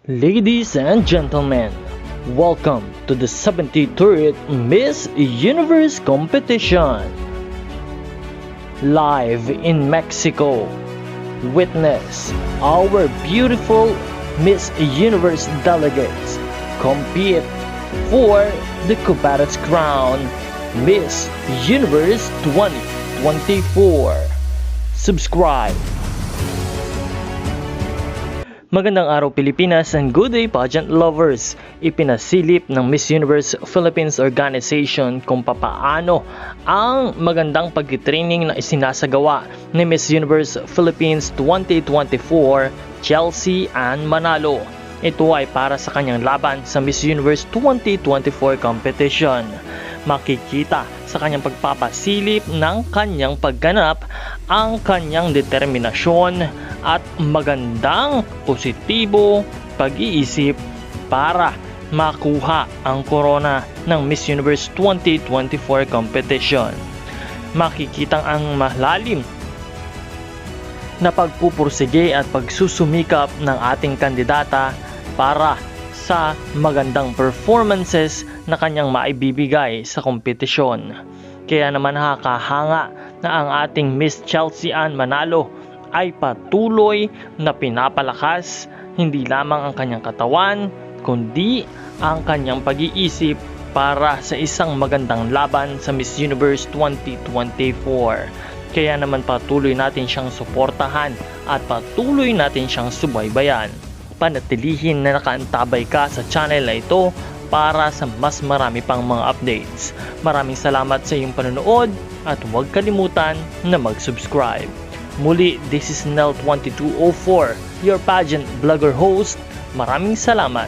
Ladies and gentlemen, welcome to the 73rd Miss Universe competition. Live in Mexico, witness our beautiful Miss Universe delegates compete for the coveted crown Miss Universe 2024. Subscribe. Magandang araw Pilipinas and good day pageant lovers! Ipinasilip ng Miss Universe Philippines Organization kung papaano ang magandang pag-training na isinasagawa ni Miss Universe Philippines 2024 Chelsea Ann Manalo. Ito ay para sa kanyang laban sa Miss Universe 2024 competition. Makikita sa kanyang pagpapasilip ng kanyang pagganap ang kanyang determinasyon at magandang positibo pag-iisip para makuha ang corona ng Miss Universe 2024 competition. Makikitang ang malalim na pagpupursige at pagsusumikap ng ating kandidata para sa magandang performances na kanyang maibibigay sa kompetisyon. Kaya naman nakakahanga na ang ating Miss Chelsea Ann Manalo ay patuloy na pinapalakas hindi lamang ang kanyang katawan kundi ang kanyang pag-iisip para sa isang magandang laban sa Miss Universe 2024. Kaya naman patuloy natin siyang suportahan at patuloy natin siyang subaybayan. Panatilihin na nakaantabay ka sa channel na ito para sa mas marami pang mga updates. Maraming salamat sa iyong panonood at huwag kalimutan na mag-subscribe. Muli, this is Nel2204, your pageant blogger host. Maraming salamat.